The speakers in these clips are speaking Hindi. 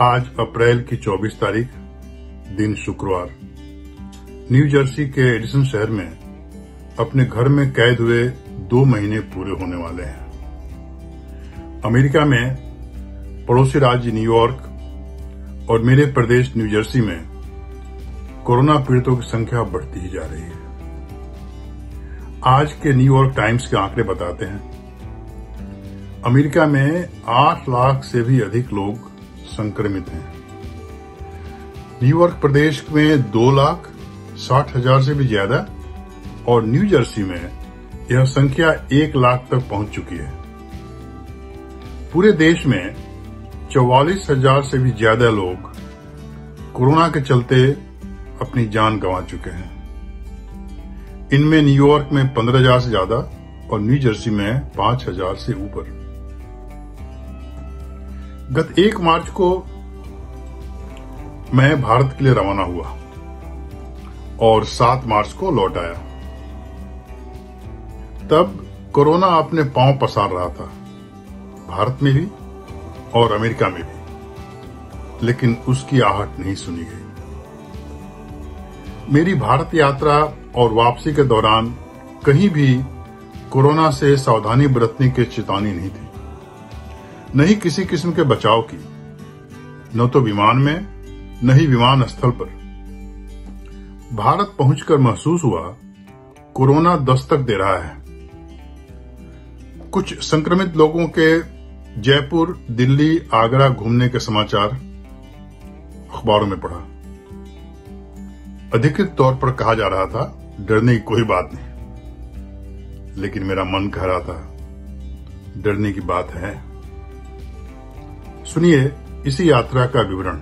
आज अप्रैल की 24 तारीख, दिन शुक्रवार। न्यू जर्सी के एडिसन शहर में अपने घर में कैद हुए 2 महीने पूरे होने वाले हैं। अमेरिका में पड़ोसी राज्य न्यूयॉर्क और मेरे प्रदेश न्यू जर्सी में कोरोना पीड़ितों की संख्या बढ़ती ही जा रही है। आज के न्यूयॉर्क टाइम्स के आंकड़े बताते हैं, अमेरिका में 8 लाख से भी अधिक लोग संक्रमित हैं। न्यूयॉर्क प्रदेश में 2,60,000 से भी ज्यादा और न्यू जर्सी में यह संख्या 1 लाख तक पहुंच चुकी है। पूरे देश में 44,000 से भी ज्यादा लोग कोरोना के चलते अपनी जान गंवा चुके हैं। इनमें न्यूयॉर्क में 15,000 से ज्यादा और न्यू जर्सी में 5,000 से ऊपर। गत 1 मार्च को मैं भारत के लिए रवाना हुआ और 7 मार्च को लौट आया। तब कोरोना अपने पांव पसार रहा था, भारत में भी और अमेरिका में भी, लेकिन उसकी आहट नहीं सुनी गई। मेरी भारत यात्रा और वापसी के दौरान कहीं भी कोरोना से सावधानी बरतने की चेतावनी नहीं थी, न ही किसी किस्म के बचाव की, न तो विमान में न ही विमान स्थल पर। भारत पहुंचकर महसूस हुआ कोरोना दस्तक दे रहा है। कुछ संक्रमित लोगों के जयपुर, दिल्ली, आगरा घूमने के समाचार अखबारों में पढ़ा। अधिकृत तौर पर कहा जा रहा था डरने की कोई बात नहीं, लेकिन मेरा मन कह रहा था डरने की बात है। सुनिए इसी यात्रा का विवरण।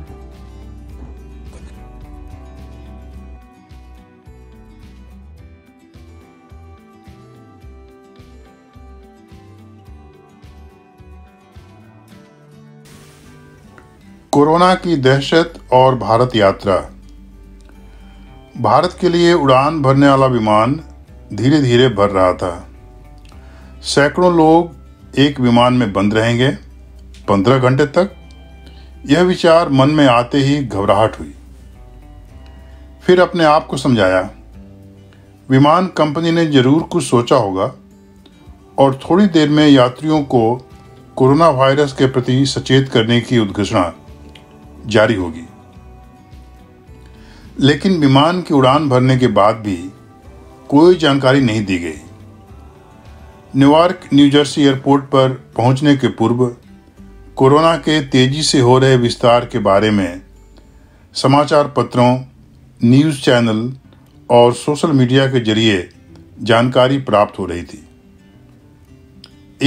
कोरोना की दहशत और भारत यात्रा। भारत के लिए उड़ान भरने वाला विमान धीरे धीरे भर रहा था। सैकड़ों लोग एक विमान में बंद रहेंगे 15 घंटे तक। यह विचार मन में आते ही घबराहट हुई। फिर अपने आप को समझाया, विमान कंपनी ने जरूर कुछ सोचा होगा और थोड़ी देर में यात्रियों को कोरोना वायरस के प्रति सचेत करने की उद्घोषणा जारी होगी। लेकिन विमान की उड़ान भरने के बाद भी कोई जानकारी नहीं दी गई। न्यूयॉर्क न्यू जर्सी एयरपोर्ट पर पहुंचने के पूर्व कोरोना के तेजी से हो रहे विस्तार के बारे में समाचार पत्रों, न्यूज़ चैनल और सोशल मीडिया के जरिए जानकारी प्राप्त हो रही थी।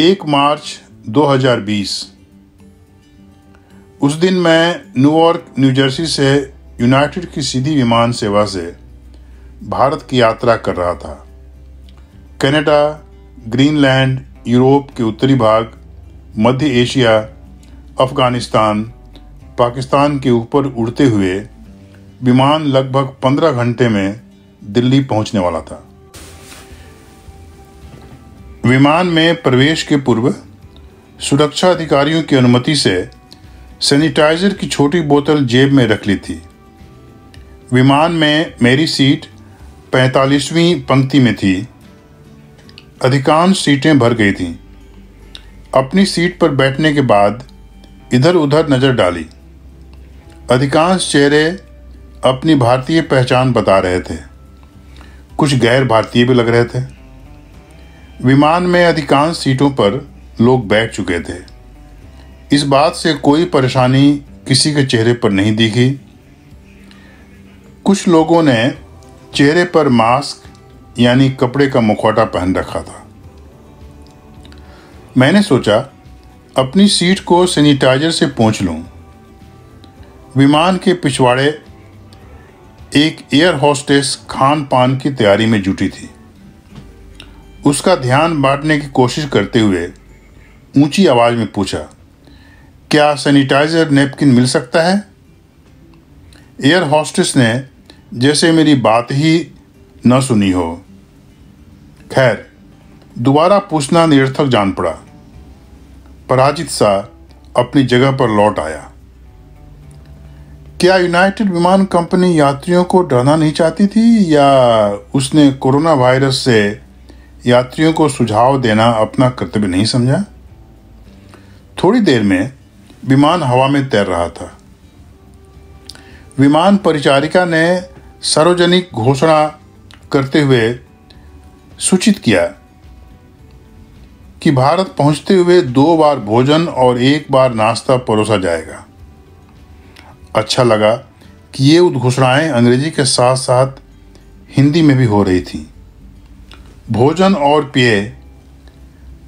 1 मार्च 2020 उस दिन मैं न्यूयॉर्क न्यू जर्सी से यूनाइटेड की सीधी विमान सेवा से भारत की यात्रा कर रहा था। कनाडा, ग्रीनलैंड, यूरोप के उत्तरी भाग, मध्य एशिया, अफगानिस्तान, पाकिस्तान के ऊपर उड़ते हुए विमान लगभग 15 घंटे में दिल्ली पहुंचने वाला था। विमान में प्रवेश के पूर्व सुरक्षा अधिकारियों की अनुमति से सैनिटाइजर की छोटी बोतल जेब में रख ली थी। विमान में मेरी सीट 45वीं पंक्ति में थी। अधिकांश सीटें भर गई थीं। अपनी सीट पर बैठने के बाद इधर उधर नजर डाली। अधिकांश चेहरे अपनी भारतीय पहचान बता रहे थे, कुछ गैर भारतीय भी लग रहे थे। विमान में अधिकांश सीटों पर लोग बैठ चुके थे। इस बात से कोई परेशानी किसी के चेहरे पर नहीं दिखी। कुछ लोगों ने चेहरे पर मास्क यानी कपड़े का मुखौटा पहन रखा था। मैंने सोचा अपनी सीट को सैनिटाइजर से पोंछ लूं। विमान के पिछवाड़े एक एयर होस्टेस खान पान की तैयारी में जुटी थी। उसका ध्यान बांटने की कोशिश करते हुए ऊंची आवाज में पूछा, क्या सैनिटाइजर नैपकिन मिल सकता है? एयर होस्टेस ने जैसे मेरी बात ही न सुनी हो। खैर, दोबारा पूछना निरर्थक जान पड़ा। पराजित सा अपनी जगह पर लौट आया। क्या यूनाइटेड विमान कंपनी यात्रियों को डराना नहीं चाहती थी, या उसने कोरोना वायरस से यात्रियों को सुझाव देना अपना कर्तव्य नहीं समझा? थोड़ी देर में विमान हवा में तैर रहा था। विमान परिचारिका ने सार्वजनिक घोषणा करते हुए सूचित किया कि भारत पहुंचते हुए 2 बार भोजन और 1 बार नाश्ता परोसा जाएगा। अच्छा लगा कि ये उद्घोषणाएं अंग्रेजी के साथ साथ हिंदी में भी हो रही थीं। भोजन और पेय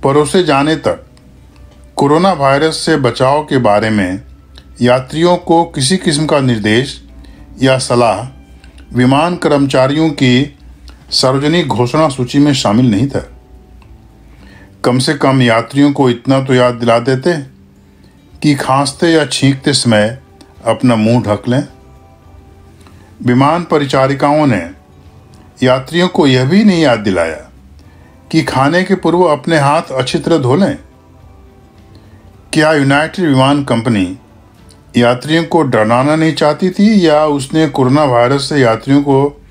परोसे जाने तक कोरोना वायरस से बचाव के बारे में यात्रियों को किसी किस्म का निर्देश या सलाह विमान कर्मचारियों की सार्वजनिक घोषणा सूची में शामिल नहीं था। कम से कम यात्रियों को इतना तो याद दिला देते कि खांसते या छींकते समय अपना मुंह ढक लें। विमान परिचारिकाओं ने यात्रियों को यह भी नहीं याद दिलाया कि खाने के पूर्व अपने हाथ अच्छी तरह धो लें। क्या यूनाइटेड विमान कंपनी यात्रियों को डराना नहीं चाहती थी, या उसने कोरोना वायरस से यात्रियों को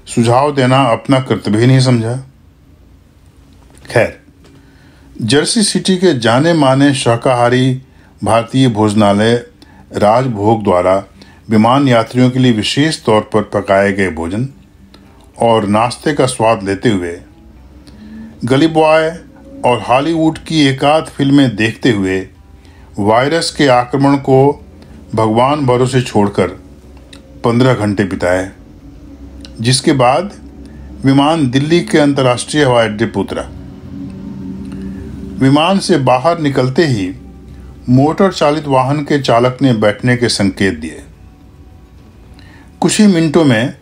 सुझाव देना अपना कर्तव्य ही नहीं समझा? खैर, जर्सी सिटी के जाने माने शाकाहारी भारतीय भोजनालय राजभोग द्वारा विमान यात्रियों के लिए विशेष तौर पर पकाए गए भोजन और नाश्ते का स्वाद लेते हुए गली बॉय और हॉलीवुड की एकाध फिल्में देखते हुए वायरस के आक्रमण को भगवान भरोसे छोड़कर 15 घंटे बिताए, जिसके बाद विमान दिल्ली के अंतर्राष्ट्रीय हवाई अड्डे पर उतरा। विमान से बाहर निकलते ही मोटर चालित वाहन के चालक ने बैठने के संकेत दिए। कुछ ही मिनटों में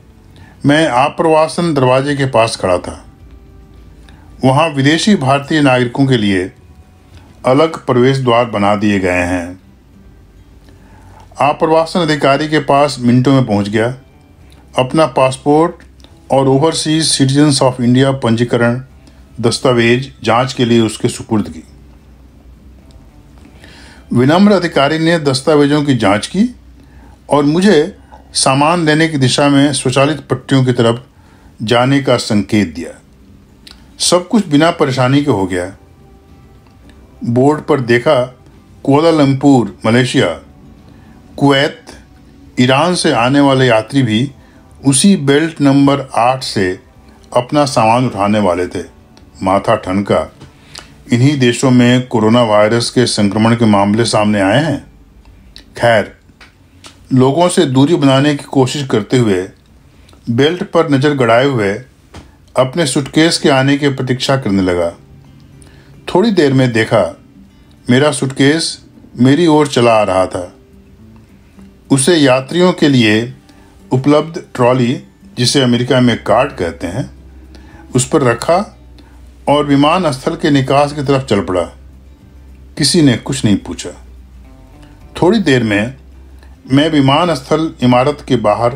मैं आप्रवासन दरवाजे के पास खड़ा था। वहां विदेशी भारतीय नागरिकों के लिए अलग प्रवेश द्वार बना दिए गए हैं। आप्रवासन अधिकारी के पास मिनटों में पहुंच गया। अपना पासपोर्ट और ओवरसीज सिटीजन्स ऑफ इंडिया पंजीकरण दस्तावेज जांच के लिए उसके सुपुर्द की। विनम्र अधिकारी ने दस्तावेजों की जांच की और मुझे सामान लेने की दिशा में स्वचालित पट्टियों की तरफ जाने का संकेत दिया। सब कुछ बिना परेशानी के हो गया। बोर्ड पर देखा कुआलालंपुर मलेशिया, कुवैत, ईरान से आने वाले यात्री भी उसी बेल्ट नंबर 8 से अपना सामान उठाने वाले थे। माथा ठनका, इन्हीं देशों में कोरोना वायरस के संक्रमण के मामले सामने आए हैं। खैर, लोगों से दूरी बनाने की कोशिश करते हुए बेल्ट पर नज़र गड़ाए हुए अपने सूटकेस के आने की प्रतीक्षा करने लगा। थोड़ी देर में देखा मेरा सूटकेस मेरी ओर चला आ रहा था। उसे यात्रियों के लिए उपलब्ध ट्रॉली, जिसे अमेरिका में कार्ट कहते हैं, उस पर रखा और विमान स्थल के निकास की तरफ चल पड़ा। किसी ने कुछ नहीं पूछा। थोड़ी देर में मैं विमान स्थल इमारत के बाहर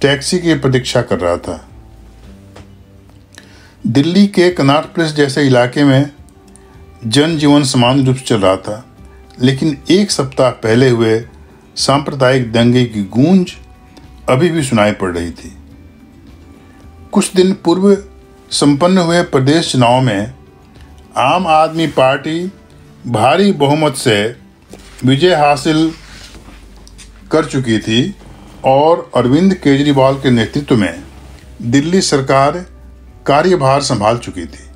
टैक्सी की प्रतीक्षा कर रहा था। दिल्ली के कनॉट प्लेस जैसे इलाके में जनजीवन सामान्य रूप से चल रहा था, लेकिन 1 सप्ताह पहले हुए सांप्रदायिक दंगे की गूंज अभी भी सुनाई पड़ रही थी। कुछ दिन पूर्व संपन्न हुए प्रदेश चुनाव में आम आदमी पार्टी भारी बहुमत से विजय हासिल कर चुकी थी और अरविंद केजरीवाल के नेतृत्व में दिल्ली सरकार कार्यभार संभाल चुकी थी।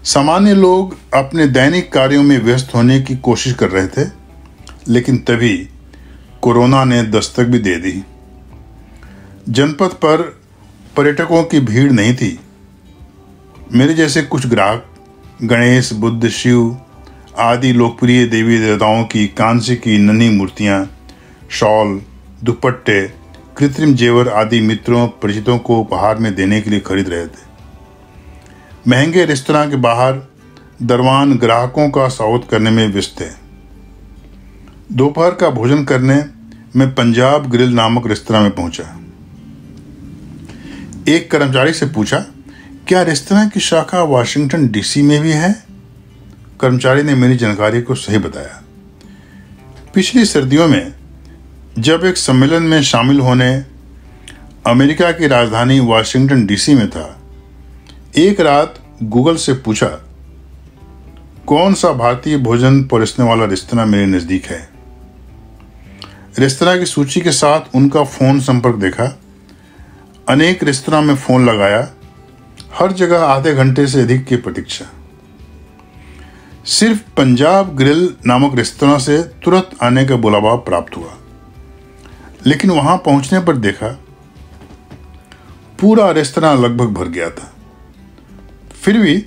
सामान्य लोग अपने दैनिक कार्यों में व्यस्त होने की कोशिश कर रहे थे, लेकिन तभी कोरोना ने दस्तक भी दे दी। जनपद पर पर्यटकों की भीड़ नहीं थी। मेरे जैसे कुछ ग्राहक गणेश, बुद्ध, शिव आदि लोकप्रिय देवी देवताओं की कांस्य की नन्ही मूर्तियां, शॉल, दुपट्टे, कृत्रिम जेवर आदि मित्रों परिचितों को उपहार में देने के लिए खरीद रहे थे। महंगे रेस्तरां के बाहर दरवान ग्राहकों का स्वागत करने में व्यस्त थे। दोपहर का भोजन करने मैं पंजाब ग्रिल नामक रेस्तरां में पहुंचा। एक कर्मचारी से पूछा, क्या रेस्तरां की शाखा वाशिंगटन डीसी में भी है? कर्मचारी ने मेरी जानकारी को सही बताया। पिछली सर्दियों में जब एक सम्मेलन में शामिल होने अमेरिका की राजधानी वाशिंगटन डीसी में था, एक रात गूगल से पूछा कौन सा भारतीय भोजन परोसने वाला रेस्तरां मेरे नज़दीक है। रेस्तरां की सूची के साथ उनका फ़ोन संपर्क देखा, अनेक रेस्तरां में फ़ोन लगाया, हर जगह आधे घंटे से अधिक की प्रतीक्षा। सिर्फ पंजाब ग्रिल नामक रेस्तरां से तुरंत आने का बुलावा प्राप्त हुआ, लेकिन वहां पहुंचने पर देखा पूरा रेस्तरां लगभग भर गया था। फिर भी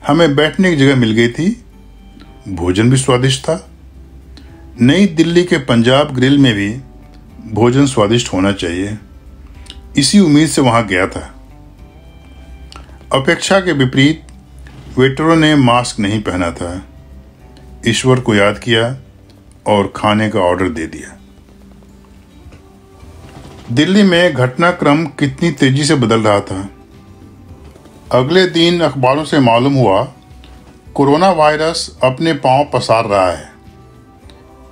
हमें बैठने की जगह मिल गई थी। भोजन भी स्वादिष्ट था। नई दिल्ली के पंजाब ग्रिल में भी भोजन स्वादिष्ट होना चाहिए, इसी उम्मीद से वहां गया था। अपेक्षा के विपरीत वेटरों ने मास्क नहीं पहना था। ईश्वर को याद किया और खाने का ऑर्डर दे दिया। दिल्ली में घटनाक्रम कितनी तेजी से बदल रहा था। अगले दिन अखबारों से मालूम हुआ कोरोना वायरस अपने पांव पसार रहा है।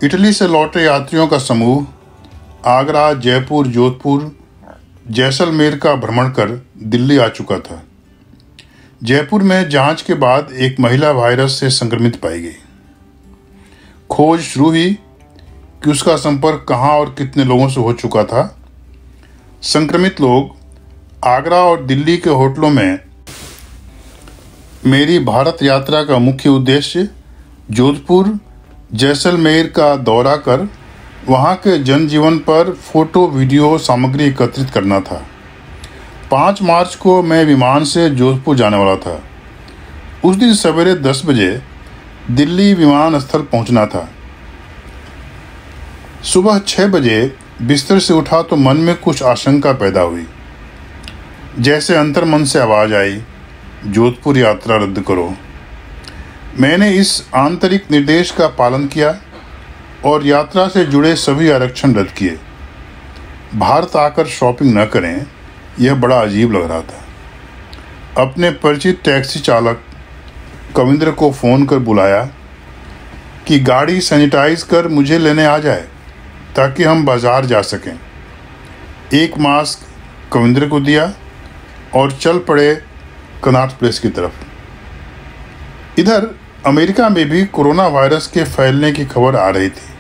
इटली से लौटे यात्रियों का समूह आगरा, जयपुर, जोधपुर, जैसलमेर का भ्रमण कर दिल्ली आ चुका था। जयपुर में जांच के बाद एक महिला वायरस से संक्रमित पाई गई। खोज शुरू हुई कि उसका संपर्क कहां और कितने लोगों से हो चुका था। संक्रमित लोग आगरा और दिल्ली के होटलों में मेरी भारत यात्रा का मुख्य उद्देश्य जोधपुर, जैसलमेर का दौरा कर वहां के जनजीवन पर फोटो वीडियो सामग्री एकत्रित करना था। 5 मार्च को मैं विमान से जोधपुर जाने वाला था। उस दिन सवेरे 10 बजे दिल्ली विमानस्थल पहुंचना था। सुबह 6 बजे बिस्तर से उठा तो मन में कुछ आशंका पैदा हुई। जैसे अंतर्मन से आवाज आई, जोधपुर यात्रा रद्द करो। मैंने इस आंतरिक निर्देश का पालन किया और यात्रा से जुड़े सभी आरक्षण रद्द किए। भारत आकर शॉपिंग न करें, यह बड़ा अजीब लग रहा था। अपने परिचित टैक्सी चालक कविंद्र को फ़ोन कर बुलाया कि गाड़ी सैनिटाइज कर मुझे लेने आ जाए ताकि हम बाज़ार जा सकें। एक मास्क कविंद्र को दिया और चल पड़े कनॉट प्लेस की तरफ। इधर अमेरिका में भी कोरोना वायरस के फैलने की खबर आ रही थी।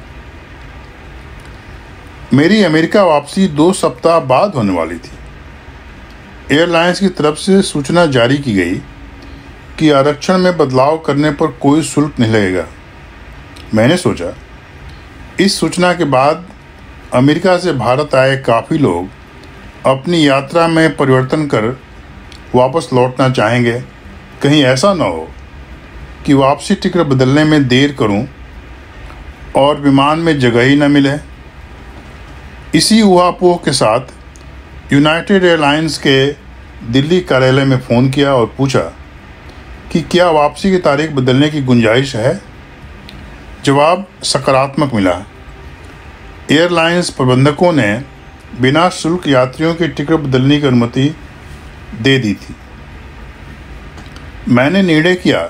मेरी अमेरिका वापसी 2 सप्ताह बाद होने वाली थी। एयरलाइंस की तरफ से सूचना जारी की गई कि आरक्षण में बदलाव करने पर कोई शुल्क नहीं लगेगा। मैंने सोचा इस सूचना के बाद अमेरिका से भारत आए काफ़ी लोग अपनी यात्रा में परिवर्तन कर वापस लौटना चाहेंगे। कहीं ऐसा न हो कि वापसी टिकट बदलने में देर करूं और विमान में जगह ही न मिले। इसी ऊहापोह के साथ यूनाइटेड एयरलाइंस के दिल्ली कार्यालय में फ़ोन किया और पूछा कि क्या वापसी की तारीख बदलने की गुंजाइश है। जवाब सकारात्मक मिला। एयरलाइंस प्रबंधकों ने बिना शुल्क यात्रियों की टिकट बदलने की अनुमति दे दी थी। मैंने निर्णय किया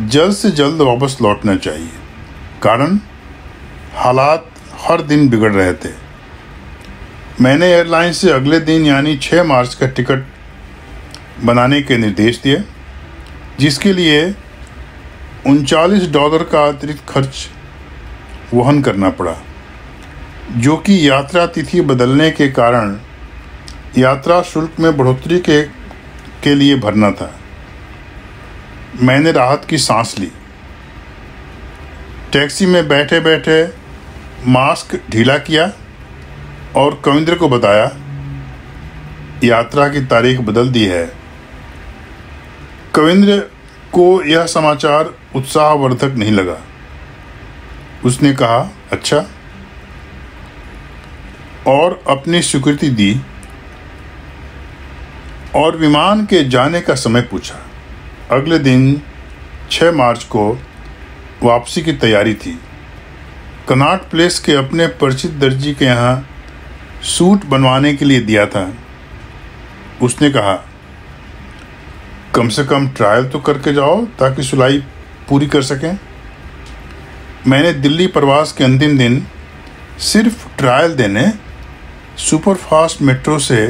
जल्द से जल्द वापस लौटना चाहिए, कारण हालात हर दिन बिगड़ रहे थे। मैंने एयरलाइन से अगले दिन यानी 6 मार्च का टिकट बनाने के निर्देश दिए, जिसके लिए $39 का अतिरिक्त खर्च वहन करना पड़ा, जो कि यात्रा तिथि बदलने के कारण यात्रा शुल्क में बढ़ोतरी के लिए भरना था। मैंने राहत की सांस ली। टैक्सी में बैठे बैठे मास्क ढीला किया और कविंद्र को बताया यात्रा की तारीख बदल दी है। कविंद्र को यह समाचार उत्साहवर्धक नहीं लगा। उसने कहा अच्छा, और अपनी स्वीकृति दी और विमान के जाने का समय पूछा। अगले दिन 6 मार्च को वापसी की तैयारी थी। कनॉट प्लेस के अपने परिचित दर्जी के यहाँ सूट बनवाने के लिए दिया था। उसने कहा कम से कम ट्रायल तो करके जाओ ताकि सिलाई पूरी कर सकें। मैंने दिल्ली प्रवास के अंतिम दिन सिर्फ ट्रायल देने सुपरफास्ट मेट्रो से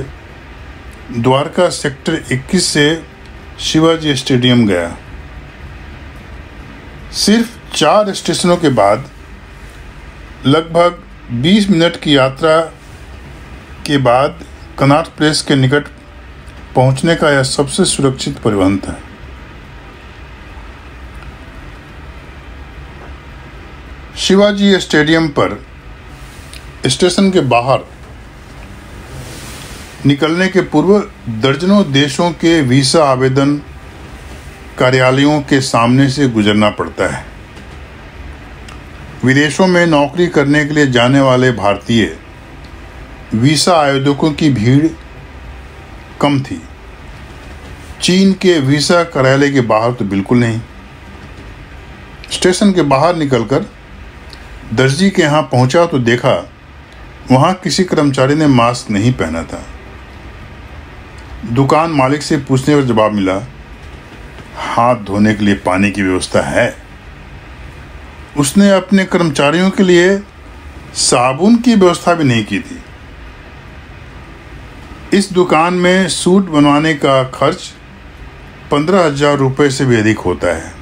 द्वारका सेक्टर 21 से शिवाजी स्टेडियम गया। सिर्फ 4 स्टेशनों के बाद लगभग 20 मिनट की यात्रा के बाद कनॉट प्लेस के निकट पहुंचने का यह सबसे सुरक्षित परिवहन था। शिवाजी स्टेडियम पर स्टेशन के बाहर निकलने के पूर्व दर्जनों देशों के वीज़ा आवेदन कार्यालयों के सामने से गुजरना पड़ता है। विदेशों में नौकरी करने के लिए जाने वाले भारतीय वीज़ा आवेदकों की भीड़ कम थी। चीन के वीज़ा कार्यालय के बाहर तो बिल्कुल नहीं। स्टेशन के बाहर निकलकर दर्जी के यहाँ पहुंचा तो देखा वहाँ किसी कर्मचारी ने मास्क नहीं पहना था। दुकान मालिक से पूछने पर जवाब मिला, हाथ धोने के लिए पानी की व्यवस्था है। उसने अपने कर्मचारियों के लिए साबुन की व्यवस्था भी नहीं की थी। इस दुकान में सूट बनवाने का खर्च 15,000 रुपये से भी अधिक होता है।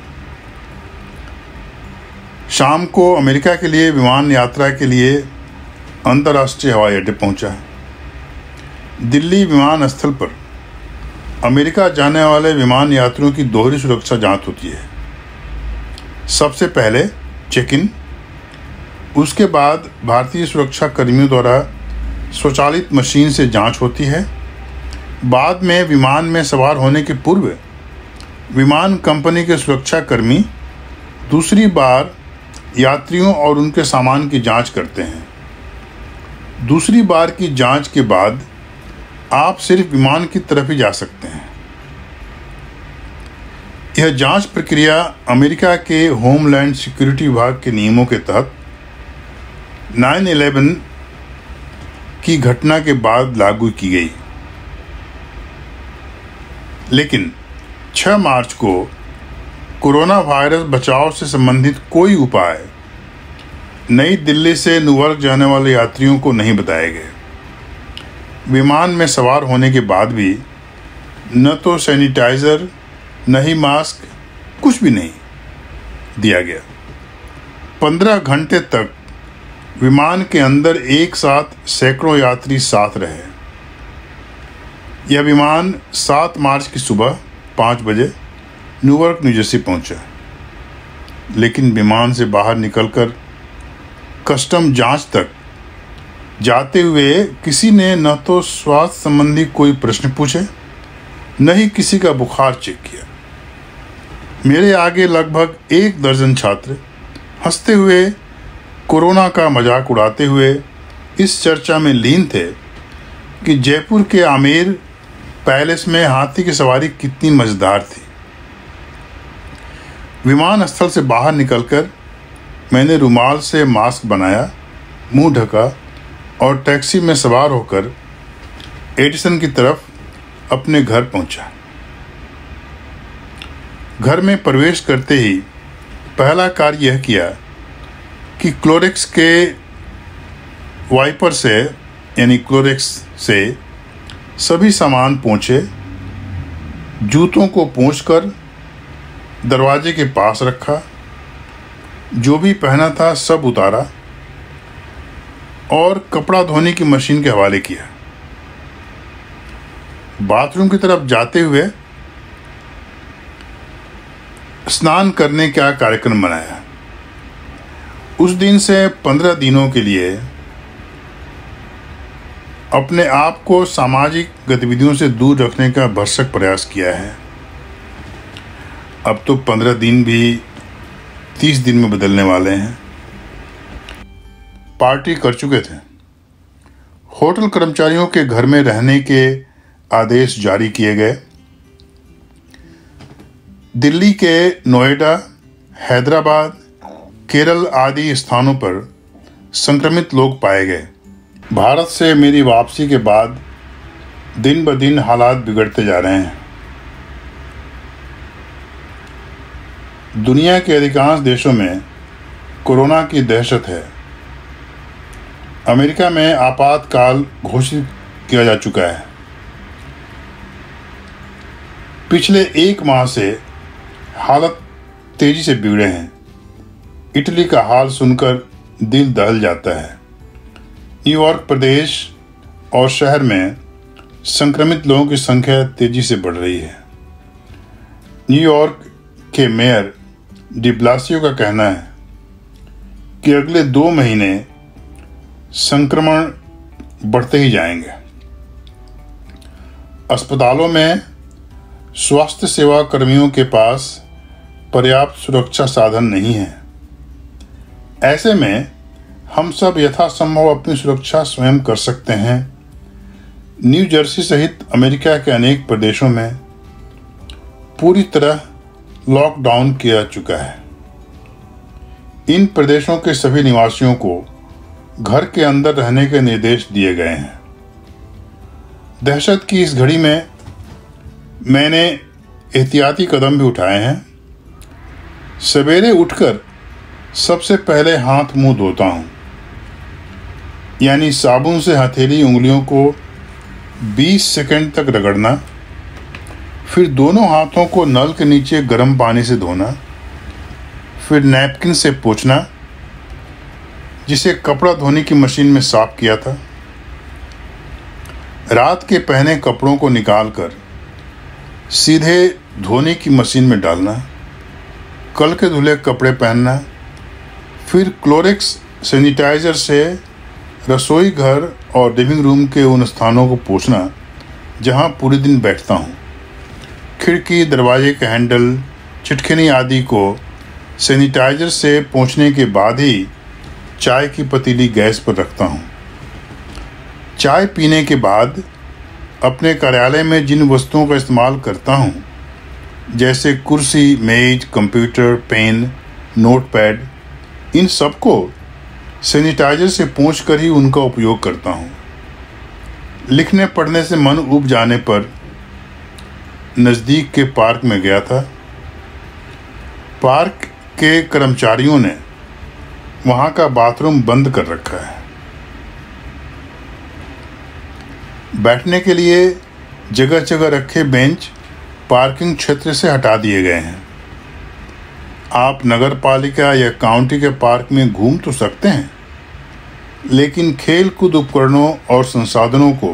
शाम को अमेरिका के लिए विमान यात्रा के लिए अंतर्राष्ट्रीय हवाई अड्डे पहुंचा। दिल्ली विमानस्थल पर अमेरिका जाने वाले विमान यात्रियों की दोहरी सुरक्षा जांच होती है। सबसे पहले चेक इन, उसके बाद भारतीय सुरक्षा कर्मियों द्वारा स्वचालित मशीन से जांच होती है। बाद में विमान में सवार होने के पूर्व विमान कंपनी के सुरक्षा कर्मी दूसरी बार यात्रियों और उनके सामान की जांच करते हैं। दूसरी बार की जांच के बाद आप सिर्फ विमान की तरफ ही जा सकते हैं। यह जांच प्रक्रिया अमेरिका के होमलैंड सिक्योरिटी विभाग के नियमों के तहत 9/11 की घटना के बाद लागू की गई। लेकिन 6 मार्च को कोरोना वायरस बचाव से संबंधित कोई उपाय नई दिल्ली से न्यूयॉर्क जाने वाले यात्रियों को नहीं बताए गए। विमान में सवार होने के बाद भी न तो सैनिटाइज़र न ही मास्क, कुछ भी नहीं दिया गया। 15 घंटे तक विमान के अंदर एक साथ सैकड़ों यात्री साथ रहे। यह विमान 7 मार्च की सुबह 5 बजे न्यूयॉर्क न्यू जर्सी पहुंचा। लेकिन विमान से बाहर निकलकर कस्टम जांच तक जाते हुए किसी ने न तो स्वास्थ्य संबंधी कोई प्रश्न पूछे न ही किसी का बुखार चेक किया। मेरे आगे लगभग 1 दर्जन छात्र हंसते हुए कोरोना का मजाक उड़ाते हुए इस चर्चा में लीन थे कि जयपुर के आमेर पैलेस में हाथी की सवारी कितनी मज़ेदार थी। विमान स्थल से बाहर निकलकर मैंने रुमाल से मास्क बनाया, मुंह ढका और टैक्सी में सवार होकर एडिसन की तरफ अपने घर पहुंचा। घर में प्रवेश करते ही पहला कार्य यह किया कि क्लोरेक्स के वाइपर से यानी क्लोरेक्स से सभी सामान पोंछे, जूतों को पोंछकर दरवाजे के पास रखा, जो भी पहना था सब उतारा और कपड़ा धोने की मशीन के हवाले किया। बाथरूम की तरफ जाते हुए स्नान करने का कार्यक्रम बनाया। उस दिन से 15 दिनों के लिए अपने आप को सामाजिक गतिविधियों से दूर रखने का भरसक प्रयास किया है। अब तो 15 दिन भी 30 दिन में बदलने वाले हैं। पार्टी कर चुके थे। होटल कर्मचारियों के घर में रहने के आदेश जारी किए गए। दिल्ली के नोएडा, हैदराबाद, केरल आदि स्थानों पर संक्रमित लोग पाए गए। भारत से मेरी वापसी के बाद दिन ब दिन हालात बिगड़ते जा रहे हैं। दुनिया के अधिकांश देशों में कोरोना की दहशत है। अमेरिका में आपातकाल घोषित किया जा चुका है। पिछले 1 माह से हालत तेजी से बिगड़े हैं। इटली का हाल सुनकर दिल दहल जाता है। न्यूयॉर्क प्रदेश और शहर में संक्रमित लोगों की संख्या तेजी से बढ़ रही है। न्यूयॉर्क के मेयर डी ब्लासियो का कहना है कि अगले 2 महीने संक्रमण बढ़ते ही जाएंगे। अस्पतालों में स्वास्थ्य सेवा कर्मियों के पास पर्याप्त सुरक्षा साधन नहीं है। ऐसे में हम सब यथासंभव अपनी सुरक्षा स्वयं कर सकते हैं। न्यू जर्सी सहित अमेरिका के अनेक प्रदेशों में पूरी तरह लॉकडाउन किया चुका है। इन प्रदेशों के सभी निवासियों को घर के अंदर रहने के निर्देश दिए गए हैं। दहशत की इस घड़ी में मैंने एहतियाती कदम भी उठाए हैं। सवेरे उठकर सबसे पहले हाथ मुंह धोता हूं, यानी साबुन से हथेली उंगलियों को 20 सेकंड तक रगड़ना, फिर दोनों हाथों को नल के नीचे गर्म पानी से धोना, फिर नैपकिन से पोंछना, जिसे कपड़ा धोने की मशीन में साफ किया था। रात के पहने कपड़ों को निकालकर सीधे धोने की मशीन में डालना, कल के धुले कपड़े पहनना, फिर क्लोरेक्स सैनिटाइजर से रसोई घर और लिविंग रूम के उन स्थानों को पोंछना जहां पूरे दिन बैठता हूं। खिड़की, दरवाजे के हैंडल, चिटखनी आदि को सैनिटाइजर से पोंछने के बाद ही चाय की पतीली गैस पर रखता हूं। चाय पीने के बाद अपने कार्यालय में जिन वस्तुओं का इस्तेमाल करता हूं, जैसे कुर्सी, मेज, कंप्यूटर, पेन, नोटपैड, इन सबको सैनिटाइजर से पोंछकर ही उनका उपयोग करता हूं। लिखने पढ़ने से मन उब जाने पर नज़दीक के पार्क में गया था। पार्क के कर्मचारियों ने वहां का बाथरूम बंद कर रखा है। बैठने के लिए जगह जगह रखे बेंच पार्किंग क्षेत्र से हटा दिए गए हैं। आप नगर पालिका या काउंटी के पार्क में घूम तो सकते हैं, लेकिन खेल कूद उपकरणों और संसाधनों को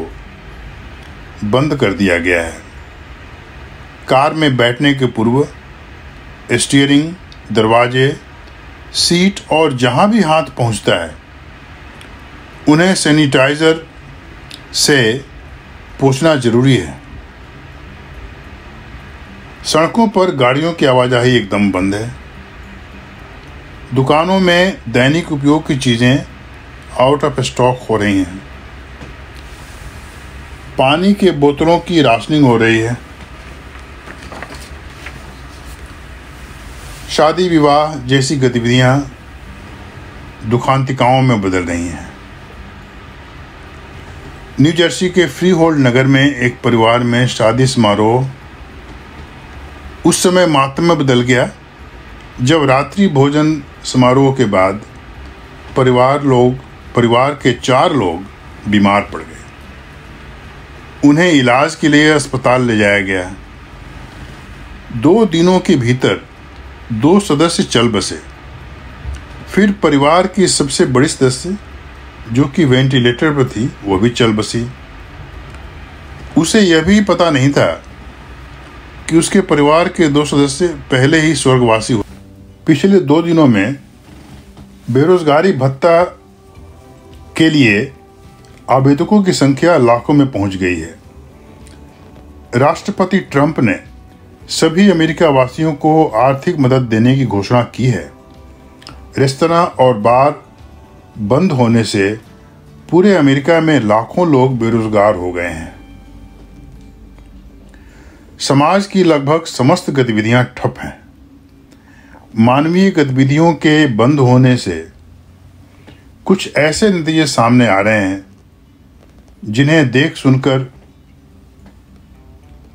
बंद कर दिया गया है। कार में बैठने के पूर्व स्टीयरिंग, दरवाजे, सीट और जहां भी हाथ पहुंचता है उन्हें सैनिटाइजर से पोंछना जरूरी है। सड़कों पर गाड़ियों की आवाजाही एकदम बंद है। दुकानों में दैनिक उपयोग की चीजें आउट ऑफ स्टॉक हो रही हैं। पानी के बोतलों की राशनिंग हो रही है। शादी विवाह जैसी गतिविधियां दुखांतिकाओं में बदल रही हैं। न्यू जर्सी के फ्री होल्ड नगर में एक परिवार में शादी समारोह उस समय मातम में बदल गया जब रात्रि भोजन समारोह के बाद परिवार के 4 लोग बीमार पड़ गए। उन्हें इलाज के लिए अस्पताल ले जाया गया। 2 दिनों के भीतर 2 सदस्य चल बसे। फिर परिवार की सबसे बड़ी सदस्य, जो कि वेंटिलेटर पर थी, वो भी चल बसी। उसे यह भी पता नहीं था कि उसके परिवार के 2 सदस्य पहले ही स्वर्गवासी हो। पिछले 2 दिनों में बेरोजगारी भत्ता के लिए आवेदकों की संख्या लाखों में पहुंच गई है। राष्ट्रपति ट्रंप ने सभी अमेरिका वासियों को आर्थिक मदद देने की घोषणा की है। रेस्तरां और बार बंद होने से पूरे अमेरिका में लाखों लोग बेरोजगार हो गए हैं। समाज की लगभग समस्त गतिविधियां ठप हैं। मानवीय गतिविधियों के बंद होने से कुछ ऐसे नतीजे सामने आ रहे हैं जिन्हें देख सुनकर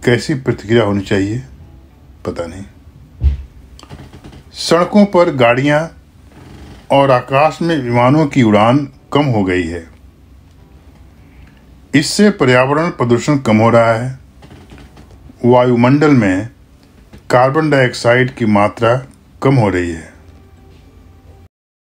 कैसी प्रतिक्रिया होनी चाहिए पता नहीं। सड़कों पर गाड़ियां और आकाश में विमानों की उड़ान कम हो गई है। इससे पर्यावरण प्रदूषण कम हो रहा है। वायुमंडल में कार्बन डाइऑक्साइड की मात्रा कम हो रही है।